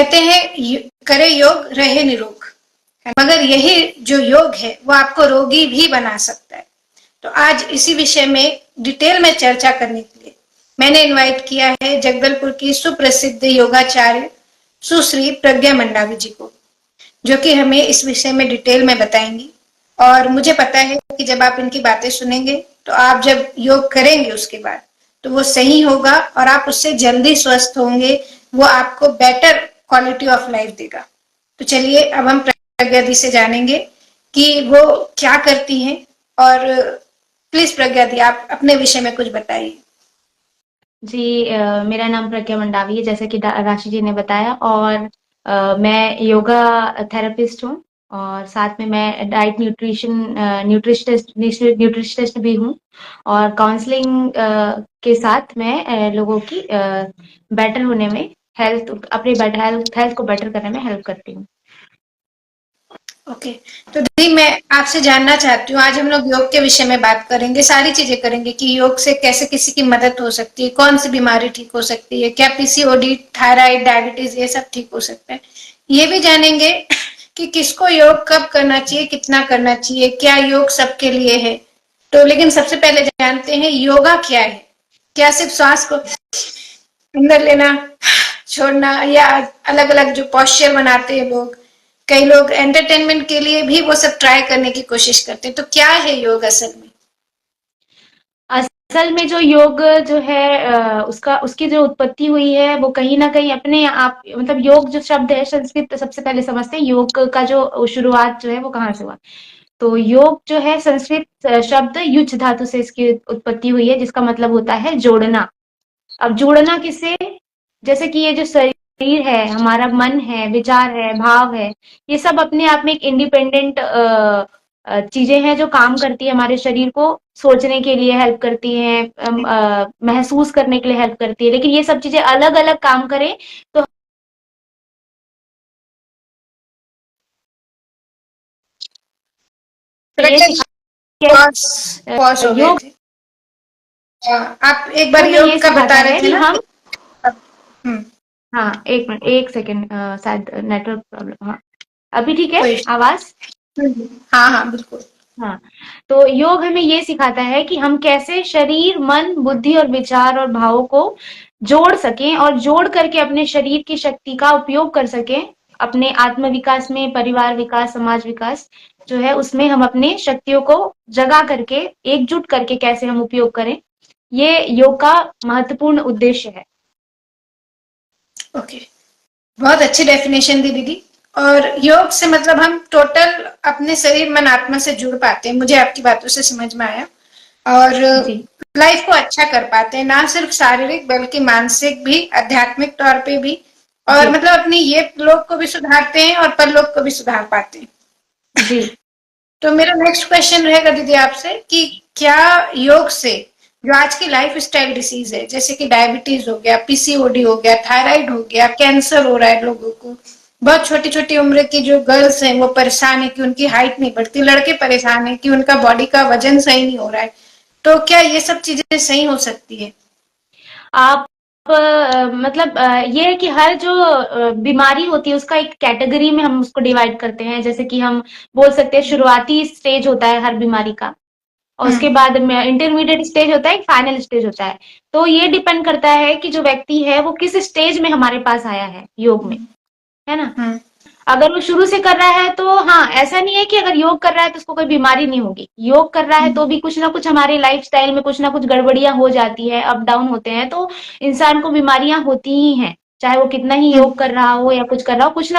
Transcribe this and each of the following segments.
कहते हैं करे योग रहे निरोग, मगर यही जो योग है वो आपको रोगी भी बना सकता है। तो आज इसी विषय में डिटेल में चर्चा करने के लिए मैंने इनवाइट किया है जगदलपुर की सुप्रसिद्ध योगाचार्य सुश्री प्रज्ञा मंडावी जी को, जो कि हमें इस विषय में डिटेल में बताएंगी। और मुझे पता है कि जब आप इनकी बातें सुनेंगे तो आप जब योग करेंगे उसके बाद तो वो सही होगा और आप उससे जल्दी स्वस्थ होंगे, वो आपको बेटर क्वालिटी ऑफ लाइफ देगा। तो चलिए अब हम प्रज्ञा दी से जानेंगे कि वो क्या करती हैं। और प्लीज प्रज्ञा दी आप अपने विषय में कुछ बताइए। जी, मेरा नाम प्रज्ञा मंडावी है, जैसे कि राशि जी ने बताया। और मैं योगा थेरेपिस्ट हूँ, और साथ में मैं डाइट न्यूट्रिशन न्यूट्रिशनिस्ट भी हूँ। और काउंसलिंग के साथ मैं लोगों की बेटर होने में, अपनी हेल्थ को बेटर करने में हेल्प करती हूँ। ओके, तो दीदी मैं आपसे जानना चाहती हूँ, आज हम लोग योग के विषय में बात करेंगे, सारी चीजें करेंगे कि योग से कैसे किसी की मदद हो सकती है, कौन सी बीमारी ठीक हो सकती है, क्या पीसीओडी, थायराइड, डायबिटीज ये सब ठीक हो सकता है। ये भी जानेंगे कि किसको योग कब करना चाहिए, कितना करना चाहिए, क्या योग सबके लिए है। तो लेकिन सबसे पहले जानते हैं योगा क्या है। क्या सिर्फ सांस को अंदर लेना, छोड़ना, या अलग अलग जो पॉस्चर बनाते हैं लोग, कई लोग एंटरटेनमेंट के लिए भी वो सब ट्राई करने की कोशिश करते हैं। तो क्या है योग असल में? असल में जो योग जो है, उसकी जो उत्पत्ति हुई है वो कहीं ना कहीं अपने आप, मतलब योग जो शब्द है संस्कृत, सबसे पहले समझते हैं योग का जो शुरुआत जो है वो कहाँ से हुआ। तो योग जो है संस्कृत शब्द युच धातु से इसकी उत्पत्ति हुई है, जिसका मतलब होता है जोड़ना। अब जोड़ना किसे? जैसे कि ये जो शरीर है, हमारा मन है, विचार है, भाव है, ये सब अपने आप में एक इंडिपेंडेंट चीजें हैं जो काम करती है, हमारे शरीर को सोचने के लिए हेल्प करती हैं, महसूस करने के लिए हेल्प करती है। लेकिन ये सब चीजें अलग अलग काम करें तो ये प्रज्ञा जी, सिखा पॉज पॉज हो गए योग थे। आप एक बार हमें ये योग का बता सिखाता रहे है थे कि ना हम, अब- हम्म। हाँ एक मिनट, एक सेकेंड, शायद नेटवर्क प्रॉब्लम। हाँ, अभी ठीक है कोई आवाज? हाँ हाँ बिल्कुल। हाँ, तो योग हमें ये सिखाता है कि हम कैसे शरीर, मन, बुद्धि और विचार और भावों को जोड़ सकें, और जोड़ करके अपने शरीर की शक्ति का उपयोग कर सकें अपने आत्म विकास में, परिवार विकास, समाज विकास जो है उसमें हम अपने शक्तियों को जगा करके, एकजुट करके कैसे हम उपयोग करें, ये योग का महत्वपूर्ण उद्देश्य है। ओके, बहुत अच्छी डेफिनेशन दी दीदी। और योग से मतलब हम टोटल अपने शरीर मन आत्मा से जुड़ पाते हैं, मुझे आपकी बातों से समझ में आया। और जी, लाइफ को अच्छा कर पाते हैं, ना सिर्फ शारीरिक बल्कि मानसिक भी, आध्यात्मिक तौर पे भी। और जी, मतलब अपनी ये लोग को भी सुधारते हैं और परलोक को भी सुधार पाते हैं। जी। तो मेरा नेक्स्ट क्वेश्चन रहेगा दीदी आपसे कि क्या योग से जो आज की लाइफ स्टाइल डिसीज है, जैसे कि डायबिटीज हो गया, पीसीओडी हो गया, थायराइड हो गया, कैंसर हो रहा है लोगों को, बहुत छोटी छोटी उम्र की जो गर्ल्स हैं वो परेशान है कि उनकी हाइट नहीं बढ़ती, लड़के परेशान है कि उनका बॉडी का वजन सही नहीं हो रहा है, तो क्या ये सब चीजें सही हो सकती है? आप मतलब ये है कि हर जो बीमारी होती है उसका एक कैटेगरी में हम उसको डिवाइड करते हैं। जैसे कि हम बोल सकते हैं शुरुआती स्टेज होता है हर बीमारी का, और उसके हम्म। बाद में इंटरमीडिएट स्टेज होता है, एक फाइनल स्टेज होता है। तो ये डिपेंड करता है कि जो व्यक्ति है वो किस स्टेज में हमारे पास आया है योग में, है ना? हम्म। अगर वो शुरू से कर रहा है तो हाँ, ऐसा नहीं है कि अगर योग कर रहा है तो उसको कोई बीमारी नहीं होगी। योग कर रहा है तो भी कुछ ना कुछ हमारे लाइफस्टाइल में कुछ ना कुछ गड़बड़ियां हो जाती है, अप डाउन होते हैं, तो इंसान को बीमारियां होती ही हैं। चाहे वो कितना ही योग कर रहा हो या कुछ कर रहा हो, कुछ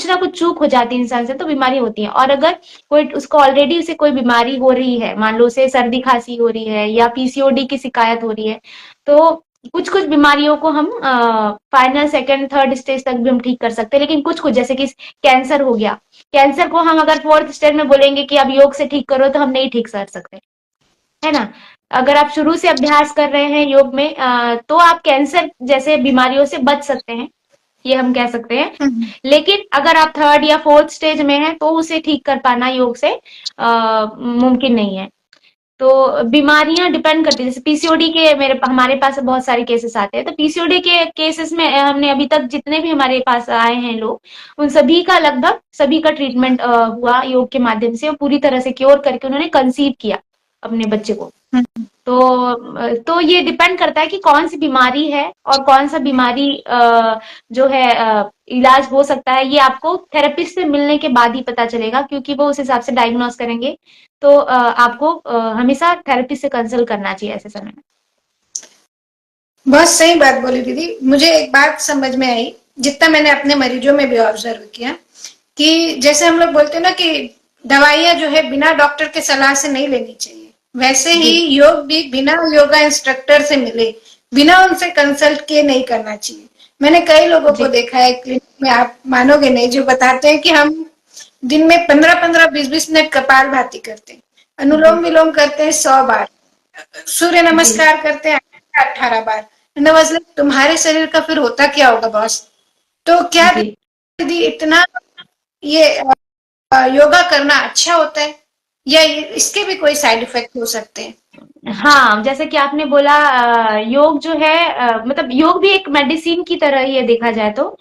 ना कुछ चूक हो जाती है इंसान से, तो बीमारी होती है। और अगर कोई उसको ऑलरेडी उसे कोई बीमारी हो रही है, मान लो उसे सर्दी खांसी हो रही है या पीसीओडी की शिकायत हो रही है, तो कुछ कुछ बीमारियों को हम फाइनल, सेकंड, थर्ड स्टेज तक भी हम ठीक कर सकते हैं। लेकिन कुछ कुछ, जैसे कि कैंसर हो गया, कैंसर को हम अगर फोर्थ स्टेज में बोलेंगे कि अब योग से ठीक करो, तो हम नहीं ठीक कर सकते, है ना? अगर आप शुरू से अभ्यास कर रहे हैं योग में, तो आप कैंसर जैसे बीमारियों से बच सकते हैं, ये हम कह सकते हैं। हम्म। लेकिन अगर आप थर्ड या फोर्थ स्टेज में हैं तो उसे ठीक कर पाना योग से मुमकिन नहीं है। तो बीमारियां डिपेंड करती है, जैसे पीसीओडी के हमारे पास बहुत सारे केसेस आते हैं, तो पीसीओडी के केसेस में हमने अभी तक जितने भी हमारे पास आए हैं लोग, उन सभी का लगभग सभी का ट्रीटमेंट हुआ योग के माध्यम से, और पूरी तरह से क्योर करके उन्होंने कंसीव किया अपने बच्चे को। हम्म। तो ये डिपेंड करता है कि कौन सी बीमारी है और कौन सा बीमारी जो है इलाज हो सकता है, ये आपको थेरेपिस्ट से मिलने के बाद ही पता चलेगा, क्योंकि वो उस हिसाब से डायग्नोस करेंगे। तो आपको हमेशा थेरेपिस्ट से कंसल्ट करना चाहिए ऐसे समय में। बहुत सही बात बोली दीदी। मुझे एक बात समझ में आई, जितना मैंने अपने मरीजों में भी ऑब्जर्व किया, कि जैसे हम लोग बोलते हैं ना कि दवाइयां जो है बिना डॉक्टर के सलाह से नहीं लेनी चाहिए, वैसे ही जी योग भी बिना योगा इंस्ट्रक्टर से मिले, बिना उनसे कंसल्ट किए नहीं करना चाहिए। मैंने कई लोगों को जी देखा है क्लिनिक में, आप मानोगे नहीं, जो बताते हैं कि हम दिन में 15-15, 20-20 मिनट कपाल भाती करते हैं, जी अनुलोम विलोम करते हैं 100 बार, सूर्य जी नमस्कार करते हैं 18 बार। नवाज, तुम्हारे शरीर का फिर होता क्या होगा बॉस? तो क्या जी दीदी इतना ये योगा करना अच्छा होता है, या इसके भी कोई साइड इफेक्ट हो सकते हैं? हाँ, जैसे कि आपने बोला, योग जो है, मतलब योग भी एक मेडिसिन की तरह ही है देखा जाए तो।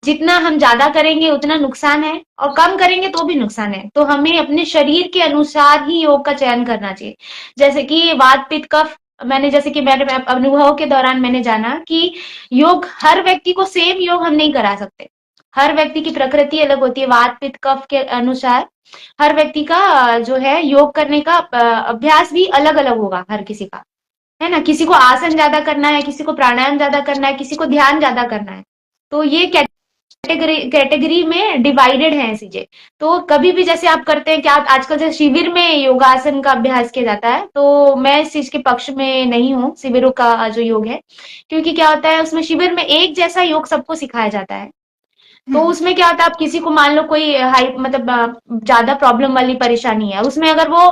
जितना हम ज्यादा करेंगे उतना नुकसान है, और कम करेंगे तो भी नुकसान है, तो हमें अपने शरीर के अनुसार ही योग का चयन करना चाहिए। जैसे कि वात पित्त कफ, मैंने जैसे कि मेरे अनुभव के दौरान मैंने जाना कि योग हर व्यक्ति को सेम योग हम नहीं करा सकते। हर व्यक्ति की प्रकृति अलग होती है, वात पित्त कफ के अनुसार हर व्यक्ति का जो है योग करने का अभ्यास भी अलग अलग होगा हर किसी का, है ना। किसी को आसन ज्यादा करना है, किसी को प्राणायाम ज्यादा करना है, किसी को ध्यान ज्यादा करना है। तो ये कैटेगरी कैटेगरी में डिवाइडेड है चीजें। तो कभी भी जैसे आप करते हैं, क्या आजकल जैसे शिविर में योगासन का अभ्यास किया जाता है, तो मैं इस चीज के पक्ष में नहीं हूँ, शिविरों का जो योग है, क्योंकि क्या होता है उसमें शिविर में एक जैसा योग सबको सिखाया जाता है। तो हम्म। उसमें क्या होता है, आप किसी को मान लो कोई हाई मतलब ज्यादा प्रॉब्लम वाली परेशानी है, उसमें अगर वो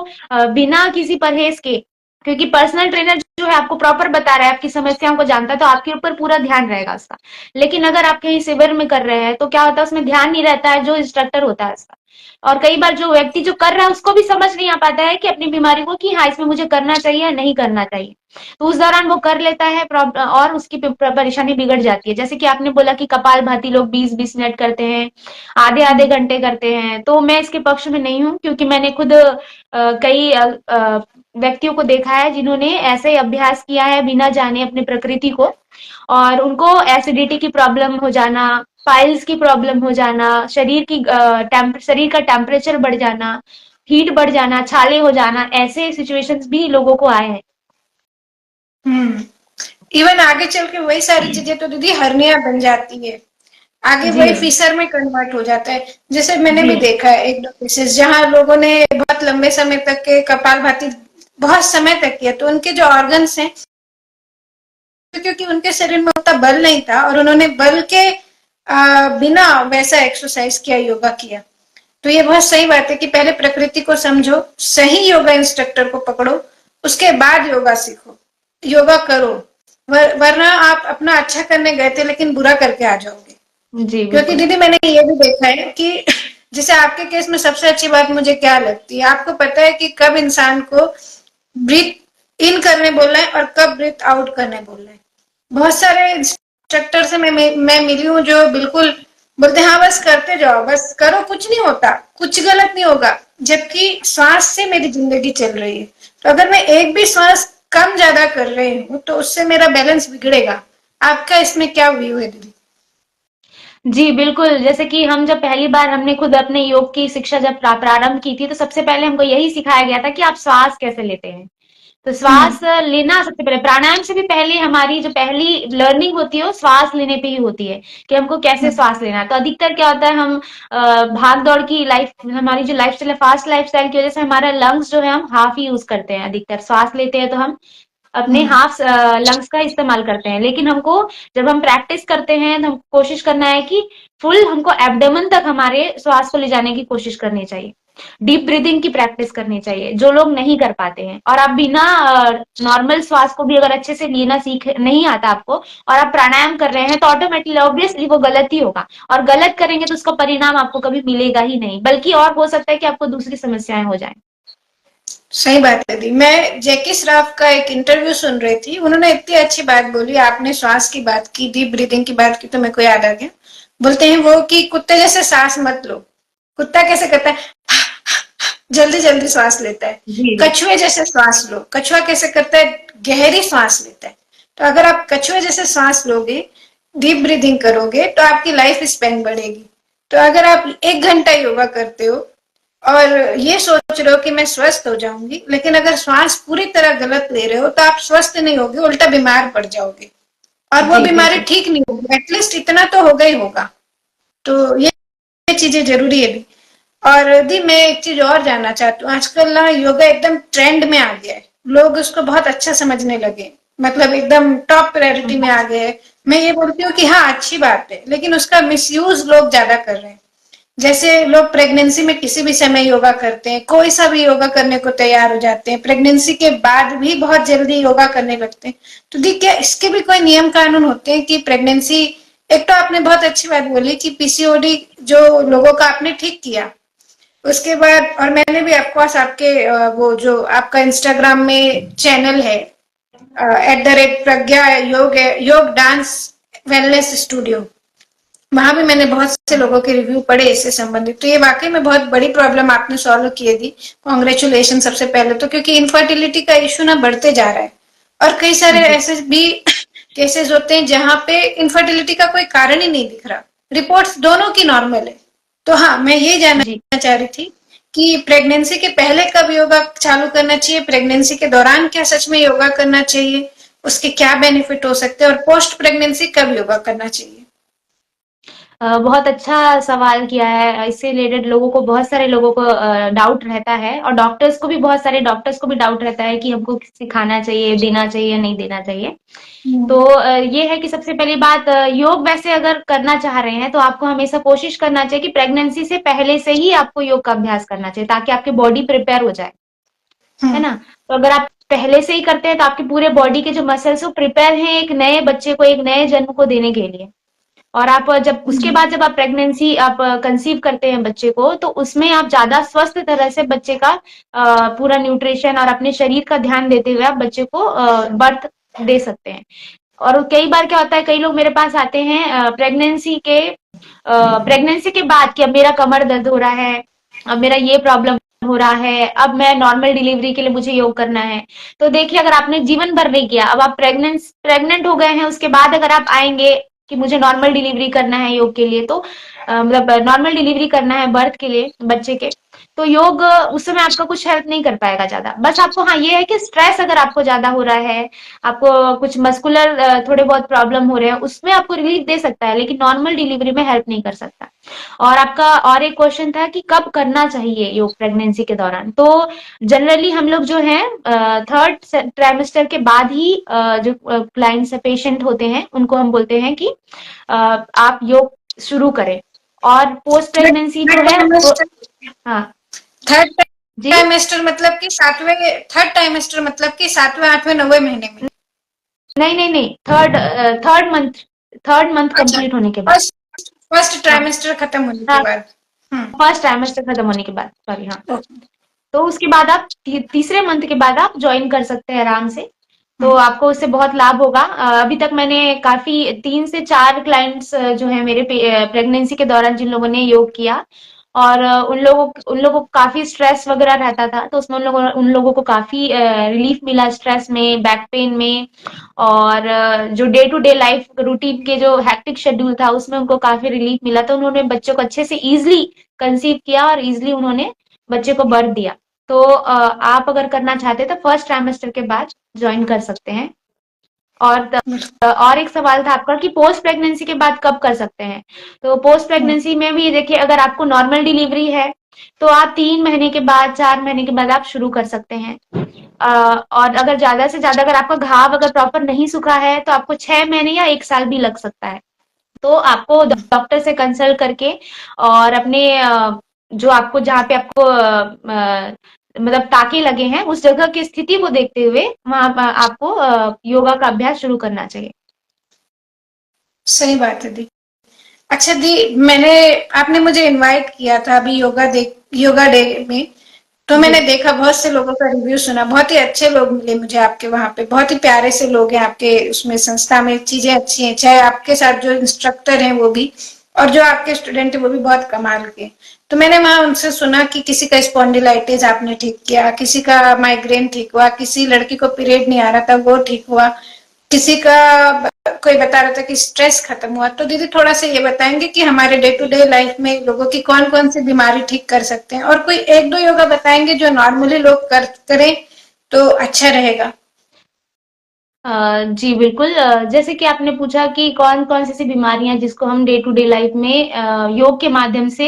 बिना किसी परहेज के, क्योंकि पर्सनल ट्रेनर जो है आपको प्रॉपर बता रहा है, आपकी समस्याओं को जानता है, तो आपके ऊपर पूरा ध्यान रहेगा उसका। लेकिन अगर आप कहीं शिविर में कर रहे हैं तो क्या होता है, उसमें ध्यान नहीं रहता है जो इंस्ट्रक्टर होता है उसका। और कई बार जो व्यक्ति जो कर रहा है उसको भी समझ नहीं आ पाता है कि अपनी बीमारी को, कि हाँ इसमें मुझे करना चाहिए या नहीं करना चाहिए। तो उस दौरान वो कर लेता है और उसकी परेशानी बिगड़ जाती है। जैसे कि आपने बोला कि कपाल भाती लोग 20-20 मिनट करते हैं, आधे आधे हम्म। घंटे करते हैं, तो मैं इसके पक्ष में नहीं हूँ, क्योंकि मैंने खुद कई व्यक्तियों को देखा है जिन्होंने ऐसे ही अभ्यास किया है बिना जाने अपनी प्रकृति को, और उनको एसिडिटी की प्रॉब्लम हो जाना, पाइल्स की प्रॉब्लम हो जाना, शरीर का टेम्परेचर बढ़ जाना, हीट बढ़ जाना, छाले हो जाना, ऐसे सिचुएशंस भी लोगों को आए हैं। हम्म। इवन आगे चल के वही सारी चीजें तो दीदी हर्निया बन जाती है, आगे जी वही फिशर में कन्वर्ट हो जाता है। जैसे मैंने जी भी देखा है एक दो केसेस जहां लोगों ने बहुत लंबे समय तक के कपालभाति बहुत समय तक किया, तो उनके जो ऑर्गन्स हैं, क्योंकि उनके शरीर में उतना बल नहीं था और उन्होंने बल के बिना वैसा एक्सरसाइज किया, योगा किया। तो ये बहुत सही बात है कि पहले प्रकृति को समझो, सही योगा इंस्ट्रक्टर को पकड़ो, उसके बाद योगा सीखो, योगा करो। वरना आप अपना अच्छा करने गए थे लेकिन बुरा करके आ जाओगे। जी क्योंकि बिल्कुल। दीदी मैंने ये भी देखा है कि जैसे आपके केस में सबसे अच्छी बात मुझे क्या लगती है, आपको पता है कि कब इंसान को ब्रीथ इन करने बोलना है और कब ब्रीथ आउट करने बोलना है। बहुत सारे इंस्ट्रक्टर से मैं मिली हूँ जो बिल्कुल बोलते हैं हाँ बस करते जाओ, बस करो, कुछ नहीं होता, कुछ गलत नहीं होगा, जबकि श्वास से मेरी जिंदगी चल रही है। तो अगर मैं एक भी श्वास कम ज्यादा कर रही हूँ तो उससे मेरा बैलेंस बिगड़ेगा। आपका इसमें क्या व्यू है दीदी? जी, बिल्कुल, जैसे कि हम जब पहली बार हमने खुद अपने योग की शिक्षा जब प्रारंभ की थी, तो सबसे पहले हमको यही सिखाया गया था कि आप श्वास कैसे लेते हैं। तो हम्म। श्वास लेना सबसे पहले, प्राणायाम से भी पहले हमारी जो पहली लर्निंग होती है वो श्वास लेने पे ही होती है, कि हमको कैसे हम्म। श्वास लेना है। तो अधिकतर क्या होता है, हम भाग दौड़ की लाइफ, हमारी जो लाइफस्टाइल है, फास्ट लाइफस्टाइल की वजह से हमारा लंग्स जो है हम हाफ ही यूज करते हैं। अधिकतर श्वास लेते हैं तो हम अपने हम्म। हाफ लंग्स का इस्तेमाल करते हैं, लेकिन हमको जब हम प्रैक्टिस करते हैं तो हमको कोशिश करना है कि फुल हमको एब्डोमेन तक हमारे श्वास को ले जाने की कोशिश करनी चाहिए। डीप ब्रीदिंग की प्रैक्टिस करनी चाहिए, जो लोग नहीं कर पाते हैं। और आप बिना नॉर्मल श्वास को भी अगर अच्छे से लेना सीख नहीं आता आपको, और आप प्राणायाम कर रहे हैं, तो ऑटोमेटिकली ऑब्वियसली वो गलत ही होगा, और गलत करेंगे तो उसका परिणाम आपको कभी मिलेगा ही नहीं, बल्कि और हो सकता है कि आपको दूसरी समस्याएं हो जाएं। सही बात है दी। मैं जैकी श्रॉफ का एक इंटरव्यू सुन रही थी, उन्होंने इतनी अच्छी बात बोली, आपने श्वास की बात की, डीप ब्रीदिंग की बात की, तो मेरे को याद आ गया। बोलते हैं वो कि कुत्ते जैसे सांस मत लो। कुत्ता कैसे करता है? जल्दी जल्दी सांस लेता है। जी जी। कछुए जैसे सांस लो। कछुआ कैसे करता है? गहरी सांस लेता है। तो अगर आप कछुए जैसे सांस लोगे, डीप ब्रीदिंग करोगे, तो आपकी लाइफ स्पैन बढ़ेगी। तो अगर आप 1 घंटा योगा करते हो और ये सोच रहे हो कि मैं स्वस्थ हो जाऊंगी, लेकिन अगर श्वास पूरी तरह गलत ले रहे हो तो आप स्वस्थ नहीं होगे, उल्टा बीमार पड़ जाओगे। और वो जी बीमारी बिल्कुल। ठीक नहीं होगी, एटलीस्ट इतना तो होगा ही होगा। तो ये चीजें जरूरी है भी। और दी मैं एक चीज और जानना चाहती हूँ, आजकल ना योगा एकदम ट्रेंड में आ गया है, लोग उसको बहुत अच्छा समझने लगे, मतलब एकदम टॉप प्रायोरिटी में आ गए है। मैं ये बोलती हूँ कि हाँ अच्छी बात है, लेकिन उसका मिसयूज लोग ज्यादा कर रहे हैं। जैसे लोग प्रेगनेंसी में किसी भी समय योगा करते हैं, कोई सा भी योगा करने को तैयार हो जाते हैं, प्रेगनेंसी के बाद भी बहुत जल्दी योगा करने लगते हैं। तो दी क्या इसके भी कोई नियम कानून होते हैं कि प्रेगनेंसी, एक तो आपने बहुत अच्छी बात बोली कि पीसीओडी जो लोगों का आपने ठीक किया, उसके बाद और मैंने भी आपको आपके वो जो आपका इंस्टाग्राम में चैनल है @प्रज्ञा योग डांस वेलनेस स्टूडियो, वहां भी मैंने बहुत से लोगों के रिव्यू पढ़े इससे संबंधित। तो ये वाकई में बहुत बड़ी प्रॉब्लम आपने सॉल्व की थी। कॉन्ग्रेचुलेशन सबसे पहले तो, क्योंकि इनफर्टिलिटी का इश्यू ना बढ़ते जा रहा है और कई सारे जी ऐसे भी केसेस होते हैं जहां पे इनफर्टिलिटी का कोई कारण ही नहीं दिख रहा, रिपोर्ट्स दोनों की नॉर्मल है। तो हाँ, मैं ये जी। जानना चाह रही थी कि प्रेगनेंसी के पहले कब योगा चालू करना चाहिए, प्रेगनेंसी के दौरान क्या सच में योगा करना चाहिए, उसके क्या बेनिफिट हो सकते हैं, और पोस्ट प्रेगनेंसी कब योगा करना चाहिए। बहुत अच्छा सवाल किया है। इससे रिलेटेड लोगों को, बहुत सारे लोगों को डाउट रहता है, और डॉक्टर्स को भी, बहुत सारे डॉक्टर्स को भी डाउट रहता है कि हमको सिखाना चाहिए, देना चाहिए, नहीं देना चाहिए। तो ये है कि सबसे पहली बात, योग वैसे अगर करना चाह रहे हैं तो आपको हमेशा कोशिश करना चाहिए कि प्रेगनेंसी से पहले से ही आपको योग का अभ्यास करना चाहिए, ताकि आपकी बॉडी प्रिपेयर हो जाए, है हम्म। ना? तो अगर आप पहले से ही करते हैं तो आपके पूरे बॉडी के जो मसल्स वो प्रिपेयर हैं एक नए बच्चे को, एक नए जन्म को देने के लिए। और आप जब उसके बाद जब आप प्रेगनेंसी आप कंसीव करते हैं बच्चे को, तो उसमें आप ज्यादा स्वस्थ तरह से बच्चे का पूरा न्यूट्रिशन और अपने शरीर का ध्यान देते हुए आप बच्चे को बर्थ दे सकते हैं। और कई बार क्या होता है, कई लोग मेरे पास आते हैं प्रेगनेंसी के बाद कि अब मेरा कमर दर्द हो रहा है, अब मेरा ये प्रॉब्लम हो रहा है, अब मैं नॉर्मल डिलीवरी के लिए मुझे योग करना है। तो देखिए, अगर आपने जीवन भर नहीं किया, अब आप प्रेग्नेंट हो गए हैं, उसके बाद अगर आप आएंगे कि मुझे नॉर्मल डिलीवरी करना है योग के लिए, तो मतलब नॉर्मल डिलीवरी करना है बर्थ के लिए बच्चे के, तो योग उस समय आपका कुछ हेल्प नहीं कर पाएगा ज्यादा। बस आपको हाँ ये है कि स्ट्रेस अगर आपको ज्यादा हो रहा है, आपको कुछ मस्कुलर थोड़े बहुत प्रॉब्लम हो रहे हैं, उसमें आपको रिलीफ दे सकता है, लेकिन नॉर्मल डिलीवरी में हेल्प नहीं कर सकता। और आपका और एक क्वेश्चन था कि कब करना चाहिए योग प्रेगनेंसी के दौरान। तो जनरली हम लोग जो है थर्ड ट्राइमेस्टर के बाद ही जो क्लाइंट्स पेशेंट होते हैं उनको हम बोलते हैं कि आप योग शुरू करें। और पोस्ट प्रेगनेंसी जो है वो, हाँ थर्ड जी, ट्राइमेस्टर मतलब कि सातवें, थर्ड ट्राइमेस्टर मतलब कि सातवें आठवें नौवें महीने में। नहीं नहीं नहीं, थर्ड मंथ, थर्ड मंथ अच्छा, कंप्लीट होने के बाद। फर्स्ट फर्स्ट हाँ ट्राइमेस्टर खत्म होने के हाँ, बाद। फर्स्ट ट्राइमेस्टर खत्म होने के बाद, सॉरी, हाँ। ओके। तो उसके बाद आप तीसरे मंथ के बाद आप ज्वाइन कर सकते हैं आराम से। तो आपको उससे बहुत लाभ होगा। अभी तक मैंने काफी 3 से 4 क्लाइंट्स जो है मेरे प्रेगनेंसी के दौरान जिन लोगों ने योग किया, और उन लोगों को काफी स्ट्रेस वगैरह रहता था, तो उसमें उन लोगों को काफी रिलीफ मिला, स्ट्रेस में, बैक पेन में। और जो day to day life routine के जो हैक्टिक शेड्यूल था उसमें उनको काफी रिलीफ मिला, तो उन्होंने बच्चों को अच्छे से इजिली कंसीव किया और इजिली उन्होंने बच्चे को बर्थ दिया। तो आप अगर करना चाहते हैं तो फर्स्ट ट्राइमेस्टर के बाद ज्वाइन कर सकते हैं। और एक सवाल था आपका कि पोस्ट प्रेगनेंसी के बाद कब कर सकते हैं। तो पोस्ट प्रेगनेंसी में भी देखिए, अगर आपको नॉर्मल डिलीवरी है तो आप 3 महीने के बाद, 4 महीने के बाद आप शुरू कर सकते हैं। और अगर ज्यादा से ज्यादा, अगर आपका घाव अगर प्रॉपर नहीं सूखा है तो आपको 6 महीने या 1 साल भी लग सकता है। तो आपको डॉक्टर से कंसल्ट करके और अपने जो आपको, जहाँ पे आपको मतलब टाके लगे हैं उस जगह की स्थिति को देखते हुए वहां आपको योगा का अभ्यास शुरू करना चाहिए। सही बात है दी। अच्छा दी, मैंने आपने मुझे इनवाइट किया था अभी योगा डे में, तो जी मैंने देखा, बहुत से लोगों का रिव्यू सुना, बहुत ही अच्छे लोग मिले मुझे आपके वहां पे, बहुत ही प्यारे से लोग हैं आपके उसमें संस्था में, चीजें अच्छी हैं, चाहे आपके साथ जो इंस्ट्रक्टर हैं वो भी, और जो आपके स्टूडेंट है वो भी बहुत कमाल के। तो मैंने वहां उनसे सुना कि किसी का स्पॉन्डिलाइटिस आपने ठीक किया, किसी का माइग्रेन ठीक हुआ, किसी लड़की को पीरियड नहीं आ रहा था वो ठीक हुआ, किसी का कोई बता रहा था कि स्ट्रेस खत्म हुआ। तो दीदी थोड़ा सा ये बताएंगे कि हमारे डे टू डे लाइफ में लोगों की कौन कौन सी बीमारी ठीक कर सकते हैं, और कोई एक दो योगा बताएंगे जो नॉर्मली लोग करें तो अच्छा रहेगा। जी बिल्कुल। जैसे कि आपने पूछा कि कौन कौन सी ऐसी बीमारियां जिसको हम डे टू डे लाइफ में योग के माध्यम से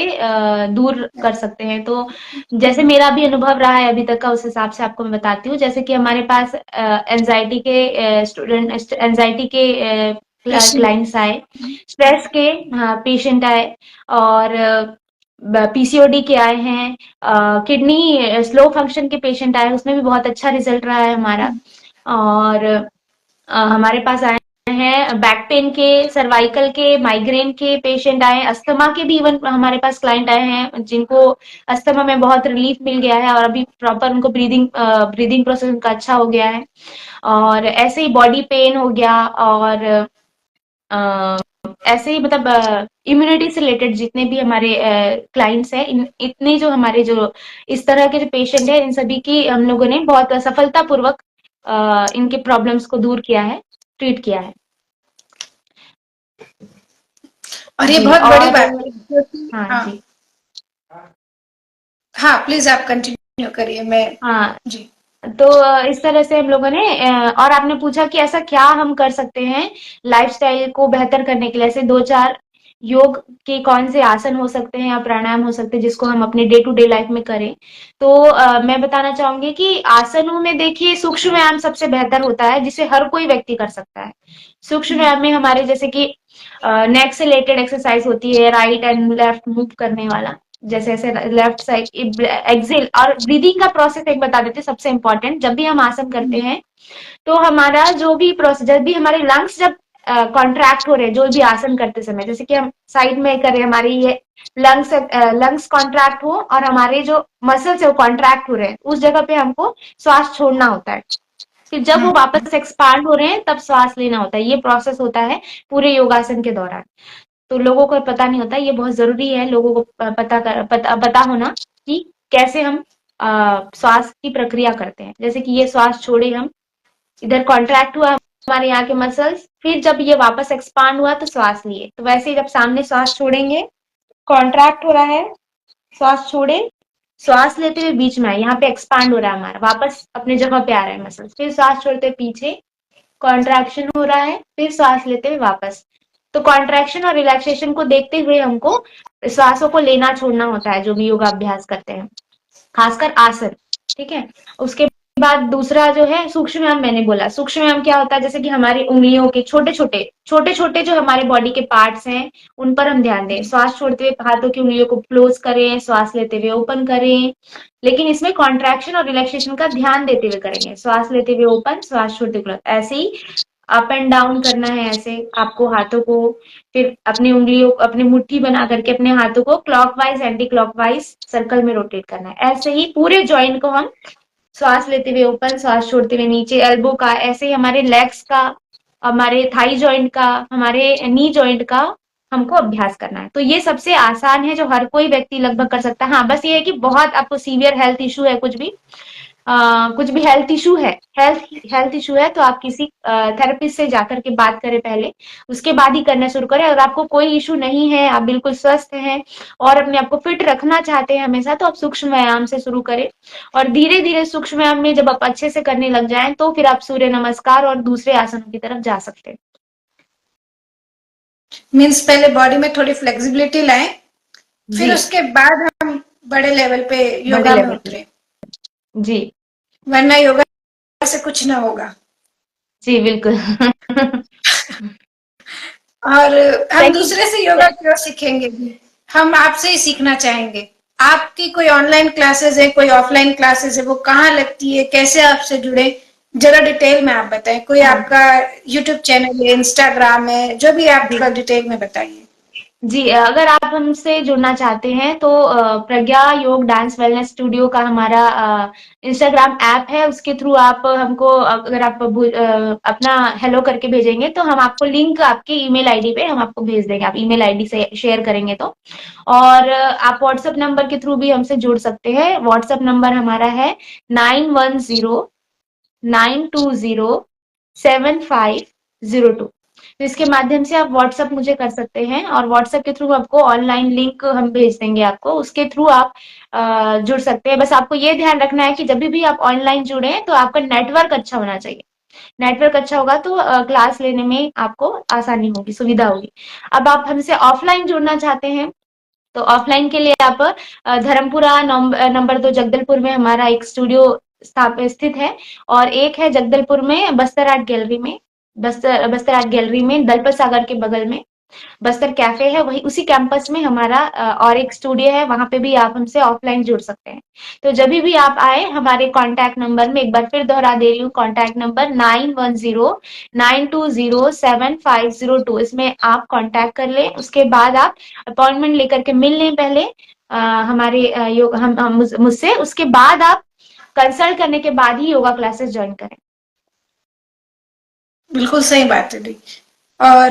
दूर कर सकते हैं, तो जैसे मेरा भी अनुभव रहा है अभी तक का, उस हिसाब से आपको मैं बताती हूँ। जैसे कि हमारे पास एनजाइटी के स्टूडेंट, एनजाइटी के प्रश्न। क्लाइंट्स आए, स्ट्रेस के पेशेंट आए, और पीसीओडी के आए हैं, किडनी स्लो फंक्शन के पेशेंट आए, उसमें भी बहुत अच्छा रिजल्ट रहा है हमारा। और हमारे पास आए हैं बैक पेन के, सर्वाइकल के, माइग्रेन के पेशेंट आए हैं, अस्थमा के भी इवन हमारे पास क्लाइंट आए हैं जिनको अस्थमा में बहुत रिलीफ मिल गया है, और अभी प्रॉपर उनको ब्रीदिंग प्रोसेस उनका अच्छा हो गया है। और ऐसे ही बॉडी पेन हो गया, और ऐसे ही मतलब इम्यूनिटी से रिलेटेड जितने भी हमारे क्लाइंट्स हैं, इतने जो हमारे जो इस तरह के जो पेशेंट है, इन सभी की हम लोगों ने बहुत सफलतापूर्वक इनके प्रॉब्लम्स को दूर किया है, ट्रीट किया है। और ये जी। बहुत बड़ी और बात है क्योंकि हाँ हाँ, जी। हाँ प्लीज आप कंटिन्यू करिए, मैं। हाँ, जी। तो इस तरह से हम लोगों ने और आपने पूछा कि ऐसा क्या हम कर सकते हैं लाइफस्टाइल को बेहतर करने के लिए, ऐसे दो चार योग के कौन से आसन हो सकते हैं या प्राणायाम हो सकते हैं जिसको हम अपने डे टू डे लाइफ में करें। तो मैं बताना चाहूंगी कि आसनों में देखिए सूक्ष्म व्यायाम सबसे बेहतर होता है, जिसे हर कोई व्यक्ति कर सकता है। सूक्ष्म व्यायाम में हमारे जैसे कि नेक से रिलेटेड एक्सरसाइज होती है, राइट एंड लेफ्ट मूव करने वाला, जैसे ऐसे लेफ्ट साइड एक्सेल, और ब्रीदिंग का प्रोसेस एक बता देते हैं सबसे इंपॉर्टेंट। जब भी हम आसन करते हैं तो हमारा जो भी प्रोसेस, जब भी हमारे लंग्स जब कॉन्ट्रैक्ट हो रहे हैं, जो भी आसन करते समय, जैसे कि हम साइड में करें, हमारी ये लंग्स कॉन्ट्रैक्ट हो और हमारे जो मसल्स है वो कॉन्ट्रैक्ट हो रहे हैं, उस जगह पे हमको श्वास छोड़ना होता है। फिर जब वो वापस एक्सपांड हो रहे हैं तब श्वास लेना होता है। ये प्रोसेस होता है पूरे योगासन के दौरान। तो लोगों को पता नहीं होता, ये बहुत जरूरी है लोगों को पता होना कि कैसे हम श्वास की प्रक्रिया करते हैं। जैसे कि ये श्वास छोड़े हम, इधर कॉन्ट्रैक्ट हुआ हमारे यहाँ के मसल्स, फिर जब ये वापस एक्सपांड हुआ तो श्वास लिए। तो वैसे ही जब सामने श्वास छोड़ेंगे, कॉन्ट्रैक्ट हो रहा है, श्वास छोड़े, श्वास लेते हुए बीच में आए, यहाँ पे एक्सपांड हो रहा है हमारा, वापस अपने जगह पे आ रहा है मसल्स, फिर श्वास छोड़ते हुए पीछे, कॉन्ट्रैक्शन हो रहा है, फिर श्वास लेते हुए वापस। तो कॉन्ट्रैक्शन और रिलैक्सेशन को देखते हुए हमको श्वासों को लेना छोड़ना होता है जो भी योगाभ्यास करते हैं, खासकर आसन। ठीक है। उसके बाद दूसरा जो है सूक्ष्म व्यायाम, मैंने बोला सूक्ष्म व्यायाम क्या होता है, जैसे कि हमारी उंगलियों के छोटे छोटे जो हमारे बॉडी के पार्ट्स हैं उन पर हम ध्यान दें। श्वास छोड़ते हुए हाथों की उंगलियों को क्लोज करें, श्वास लेते हुए ओपन करें, लेकिन इसमें कॉन्ट्रैक्शन और रिलैक्सेशन का ध्यान देते हुए करेंगे। श्वास लेते हुए ओपन, श्वास छोड़ते हुए क्लोज, ऐसे ही अप एंड डाउन करना है। ऐसे आपको हाथों को, फिर अपनी उंगलियों, अपनी मुट्ठी बना करके अपने हाथों को क्लॉकवाइज एंटी क्लॉकवाइज सर्कल में रोटेट करना है। ऐसे ही पूरे जॉइंट को हम श्वास लेते हुए ऊपर, श्वास छोड़ते हुए नीचे, एल्बो का, ऐसे ही हमारे लेग्स का, हमारे थाई जॉइंट का, हमारे नी जॉइंट का हमको अभ्यास करना है। तो ये सबसे आसान है जो हर कोई व्यक्ति लगभग कर सकता है। हाँ, बस ये है कि बहुत आपको सीवियर हेल्थ इशू है, कुछ भी हेल्थ इशू है तो आप किसी थेरेपिस्ट से जाकर के बात करें पहले, उसके बाद ही करना शुरू करें। अगर आपको कोई इशू नहीं है, आप बिल्कुल स्वस्थ हैं और अपने आप को फिट रखना चाहते हैं हमेशा, तो आप सूक्ष्म व्यायाम से शुरू करें। और धीरे धीरे सूक्ष्म व्यायाम में जब आप अच्छे से करने लग जाएं तो फिर आप सूर्य नमस्कार और दूसरे आसनों की तरफ जा सकते हैं। मीन्स पहले बॉडी में थोड़ी फ्लेक्सिबिलिटी लाएं, फिर जी, उसके बाद हम बड़े लेवल पे बड़े योगा में लेवल पे। उतरे, जी। वरना योगा से कुछ ना होगा। जी बिल्कुल। और हम सेकंड। दूसरे से योगा क्यों सीखेंगे भी, हम आपसे ही सीखना चाहेंगे। आपकी कोई ऑनलाइन क्लासेस है, कोई ऑफलाइन क्लासेस है, वो कहाँ लगती है, कैसे आपसे जुड़े, जरा डिटेल में आप बताएं। कोई हाँ आपका यूट्यूब चैनल है, इंस्टाग्राम है, जो भी जी। आपका डिटेल में बताइए। जी, अगर आप हमसे जुड़ना चाहते हैं तो प्रज्ञा योग डांस वेलनेस स्टूडियो का हमारा इंस्टाग्राम ऐप है, उसके थ्रू आप हमको अगर आप अपना हेलो करके भेजेंगे तो हम आपको लिंक आपके ईमेल आईडी पे हम आपको भेज देंगे, आप ईमेल आईडी से शेयर करेंगे तो। और आप व्हाट्सएप नंबर के थ्रू भी हमसे जुड़ सकते हैं। व्हाट्सएप नंबर हमारा है 9109207502। तो इसके माध्यम से आप व्हाट्सएप मुझे कर सकते हैं और व्हाट्सएप के थ्रू आपको ऑनलाइन लिंक हम भेज देंगे आपको, उसके थ्रू आप जुड़ सकते हैं। बस आपको ये ध्यान रखना है कि जब भी आप ऑनलाइन जुड़े तो आपका नेटवर्क अच्छा होना चाहिए। नेटवर्क अच्छा होगा तो क्लास लेने में आपको आसानी होगी, सुविधा होगी। अब आप हमसे ऑफलाइन जुड़ना चाहते हैं तो ऑफलाइन के लिए आप धर्मपुरा नंबर 2 जगदलपुर में हमारा एक स्टूडियो स्थापित स्थित है और एक है जगदलपुर में बस्तर आर्ट गैलरी में, बस्तर आर्ट गैलरी में दलपत सागर के बगल में बस्तर कैफे है, वही उसी कैंपस में हमारा और एक स्टूडियो है, वहां पे भी आप हमसे ऑफलाइन जुड़ सकते हैं। तो जब भी आप आए हमारे कांटेक्ट नंबर में, एक बार फिर दोहरा दे रही हूँ, कांटेक्ट नंबर 9109207502, इसमें आप कांटेक्ट कर लें। उसके बाद आप अपॉइंटमेंट लेकर के मिल लें पहले हमारे योग हम मुझसे, उसके बाद आप कंसल्ट करने के बाद ही योगा क्लासेस ज्वाइन करें। बिल्कुल सही बात है दी। और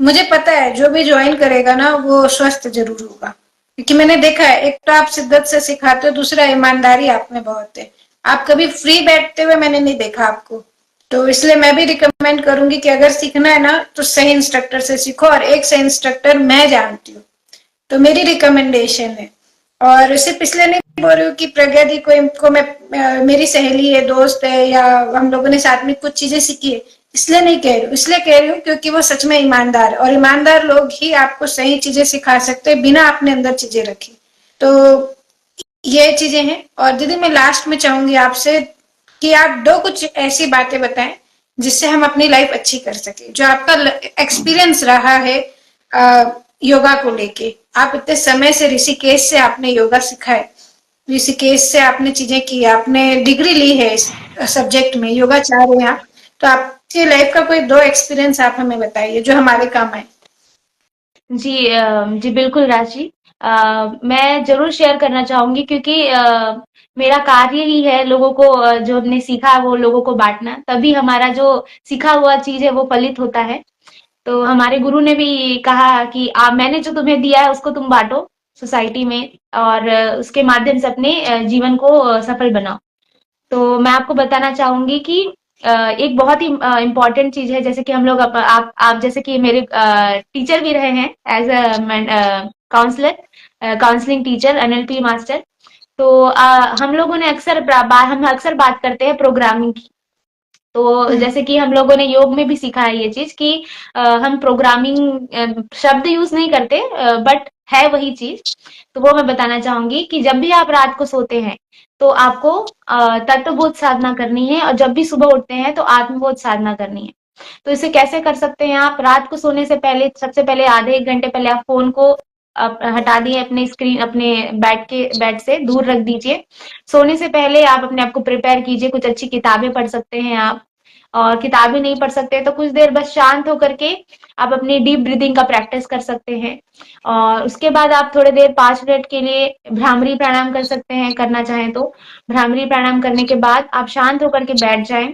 मुझे पता है जो भी ज्वाइन करेगा ना वो स्वस्थ जरूर होगा, क्योंकि मैंने देखा है, एक तो आप शिद्दत से सिखाते हो, दूसरा ईमानदारी आप में बहुत है। आप कभी फ्री बैठते हुए मैंने नहीं देखा आपको। तो इसलिए मैं भी रिकमेंड करूंगी कि अगर सीखना है ना तो सही इंस्ट्रक्टर से सीखो, और एक सही इंस्ट्रक्टर मैं जानती हूँ, तो मेरी रिकमेंडेशन है। और सिर्फ इसलिए नहीं बोल रही हूँ कि प्रज्ञा दी को मैं मेरी सहेली है, दोस्त है, या हम लोगों ने साथ में कुछ चीजें सीखी है, इसलिए नहीं कह रही हूँ। इसलिए कह रही हूँ क्योंकि वो सच में ईमानदार है, और ईमानदार लोग ही आपको सही चीजें सिखा सकते हैं बिना अपने अंदर चीजें रखी। तो ये चीजें हैं। और दीदी मैं लास्ट में चाहूंगी आपसे कि आप दो कुछ ऐसी बातें बताएं जिससे हम अपनी लाइफ अच्छी कर सके, जो आपका एक्सपीरियंस रहा है योगा को लेके। आप इतने समय से ऋषिकेश से आपने योगा सीखा है, ऋषिकेश से आपने चीजें की, आपने डिग्री ली है इस सब्जेक्ट में, योगाचार्य हैं आप। तो आपकी लाइफ का कोई दो एक्सपीरियंस आप हमें बताइए जो हमारे काम आए। जी जी बिल्कुल राशि। मैं ज़रूर शेयर करना चाहूँगी क्योंकि मेरा कार्य ही है लोगों को जो हमने सीखा है वो लोगों को बाँटना, तभी हमारा जो सीखा हुआ चीज़ है वो फलित होता है। तो हमारे गुरु ने भी कहा कि आप मैंने जो तुम्हें दिया है उसको तुम बाँटो सोसाइटी में और उसके माध्यम से अपने जीवन को सफल बनाओ। तो मैं आपको बताना चाहूंगी कि एक बहुत ही इम्पोर्टेंट चीज है, जैसे कि हम लोग आप जैसे कि मेरे टीचर भी रहे हैं as a counsellor, counselling teacher, NLP master. तो हम लोगों ने हम अक्सर बात करते हैं प्रोग्रामिंग की। तो हम्म। जैसे कि हम लोगों ने योग में भी सीखा है ये चीज कि हम प्रोग्रामिंग शब्द यूज नहीं करते, बट है वही चीज। तो वो मैं बताना चाहूंगी कि जब भी आप रात को सोते हैं तो आपको तत्वबोध साधना करनी है और जब भी सुबह उठते हैं तो आत्मबोध साधना करनी है। तो इसे कैसे कर सकते हैं आप? रात को सोने से पहले, सबसे पहले आधे एक घंटे पहले आप फोन को आप हटा दिए, अपने स्क्रीन अपने बेड से दूर रख दीजिए। सोने से पहले आप अपने आप को प्रिपेयर कीजिए, कुछ अच्छी किताबें पढ़ सकते हैं आप, और किताबें नहीं पढ़ सकते तो कुछ देर बस शांत होकर के आप अपनी डीप ब्रीदिंग का प्रैक्टिस कर सकते हैं। और उसके बाद आप थोड़ी देर 5 मिनट के लिए भ्रामरी प्राणायाम कर सकते हैं, करना चाहें तो। भ्रामरी प्राणायाम करने के बाद आप शांत होकर के बैठ जाएं,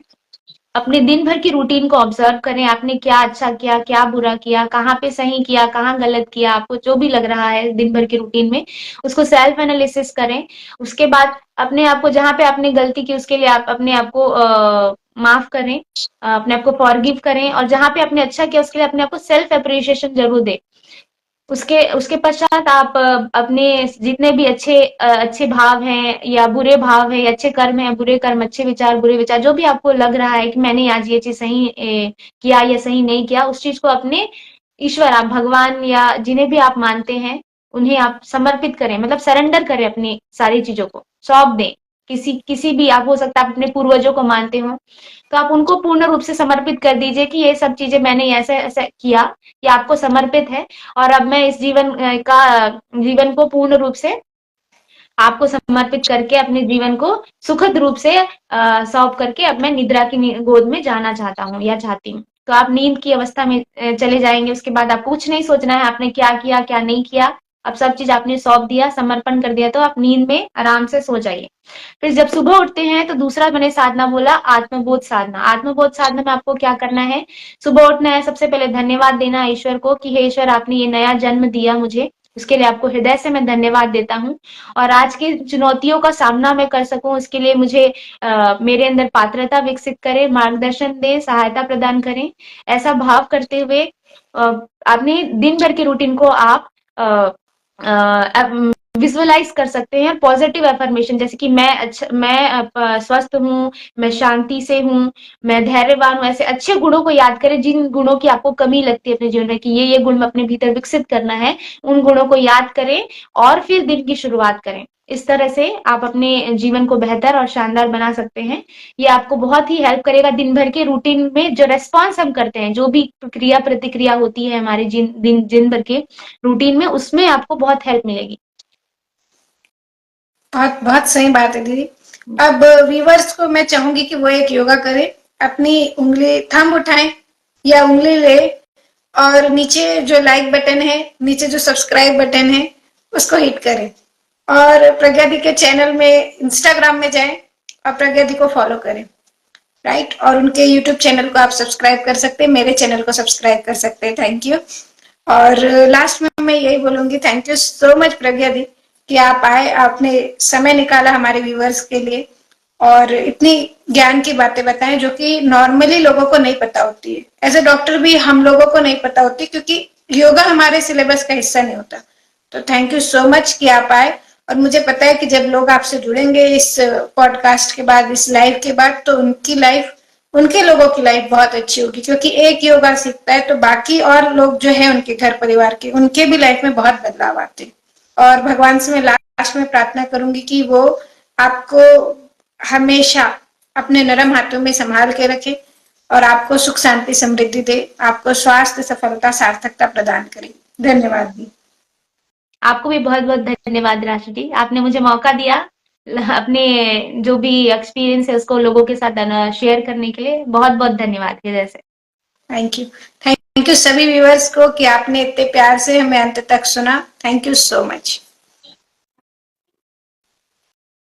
अपने दिन भर की रूटीन को ऑब्जर्व करें, आपने क्या अच्छा किया, क्या बुरा किया, कहाँ पे सही किया, कहाँ गलत किया, आपको जो भी लग रहा है दिन भर की रूटीन में, उसको सेल्फ एनालिसिस करें। उसके बाद अपने आप को, जहाँ पे आपने गलती की उसके लिए आप अपने आप को माफ करें, अपने आप को फॉरगिव करें, और जहाँ पे आपने अच्छा किया उसके लिए अपने आप को सेल्फ अप्रिशिएशन जरूर दें। उसके उसके पश्चात आप अपने जितने भी अच्छे भाव हैं या बुरे भाव हैं, अच्छे कर्म हैं, बुरे कर्म, अच्छे विचार, बुरे विचार, जो भी आपको लग रहा है कि मैंने आज ये चीज सही किया या सही नहीं किया, उस चीज को अपने ईश्वर, आप भगवान या जिन्हें भी आप मानते हैं उन्हें आप समर्पित करें, मतलब सरेंडर करें, अपनी सारी चीजों को सौंप दें। किसी किसी भी, आप हो सकता है आप अपने पूर्वजों को मानते हो तो आप उनको पूर्ण रूप से समर्पित कर दीजिए कि ये सब चीजें मैंने ऐसे ऐसे किया, ये आपको समर्पित है, और अब मैं इस जीवन को पूर्ण रूप से आपको समर्पित करके अपने जीवन को सुखद रूप से सौंप करके अब मैं निद्रा की गोद में जाना चाहता हूँ या चाहती हूँ। तो आप नींद की अवस्था में चले जाएंगे। उसके बाद आपको कुछ नहीं सोचना है आपने क्या किया क्या नहीं किया, अब सब चीज आपने सौंप दिया, समर्पण कर दिया, तो आप नींद में आराम से सो जाइए। फिर जब सुबह उठते हैं तो दूसरा मैंने साधना बोला, आत्मबोध साधना। आत्मबोध साधना में आपको क्या करना है, सुबह उठना है, सबसे पहले धन्यवाद देना है ईश्वर को कि हे ईश्वर आपने ये नया जन्म दिया मुझे, उसके लिए आपको हृदय से मैं धन्यवाद देता हूँ। और आज की चुनौतियों का सामना मैं कर सकूं उसके लिए मुझे मेरे अंदर पात्रता विकसित करें, मार्गदर्शन दें, सहायता प्रदान करें। ऐसा भाव करते हुए अपने दिन भर के रूटीन को आप विजुअलाइज कर सकते हैं। पॉजिटिव अफर्मेशन जैसे कि मैं स्वस्थ हूँ, मैं शांति से हूँ, मैं धैर्यवान हूँ, ऐसे अच्छे गुणों को याद करें जिन गुणों की आपको कमी लगती है अपने जीवन में कि ये गुण अपने भीतर विकसित करना है, उन गुणों को याद करें और फिर दिन की शुरुआत करें। इस तरह से आप अपने जीवन को बेहतर और शानदार बना सकते हैं। ये आपको बहुत ही हेल्प करेगा दिन भर के रूटीन में, जो रेस्पॉन्स हम करते हैं, जो भी क्रिया प्रतिक्रिया होती है हमारे दिन भर के रूटीन में, उसमें आपको बहुत हेल्प मिलेगी। बहुत बहुत सही बात है दीदी। अब व्यूवर्स को मैं चाहूंगी कि वो एक योगा करें, अपनी उंगली थंब उठाएं या उंगली ले और नीचे जो लाइक बटन है, नीचे जो सब्सक्राइब बटन है, उसको हिट करें और प्रज्ञा दी के चैनल में इंस्टाग्राम में जाएं और प्रज्ञा दी को फॉलो करें, राइट। और उनके यूट्यूब चैनल को आप सब्सक्राइब कर सकते हैं, मेरे चैनल को सब्सक्राइब कर सकते हैं। Thank you. और लास्ट में मैं यही बोलूंगी, थैंक यू सो मच प्रज्ञा दी कि आप आए, आपने समय निकाला हमारे व्यूवर्स के लिए और इतनी ज्ञान की बातें बताएं जो कि नॉर्मली लोगों को नहीं पता होती है। एज ए डॉक्टर भी हम लोगों को नहीं पता होती क्योंकि योगा हमारे सिलेबस का हिस्सा नहीं होता। तो थैंक यू सो मच कि आप आए। और मुझे पता है कि जब लोग आपसे जुड़ेंगे इस पॉडकास्ट के बाद, इस लाइव के बाद, तो उनकी लाइफ, उनके लोगों की लाइफ बहुत अच्छी होगी क्योंकि एक योगा सीखता है तो बाकी और लोग जो है उनके घर परिवार के, उनके भी लाइफ में बहुत बदलाव आते हैं। और भगवान से मैं लास्ट में प्रार्थना करूंगी कि वो आपको हमेशा अपने नरम हाथों में संभाल के रखे और आपको सुख शांति समृद्धि दे, आपको स्वास्थ्य सफलता सार्थकता प्रदान करे। धन्यवाद दी। आपको भी बहुत बहुत धन्यवाद राशि जी, आपने मुझे मौका दिया अपने जो भी एक्सपीरियंस है उसको लोगों के साथ शेयर करने के लिए। बहुत बहुत धन्यवाद हृदय से। Thank you. थैंक यू सभी व्यूअर्स को कि आपने इतने प्यार से हमें अंत तक सुना। Thank you so much.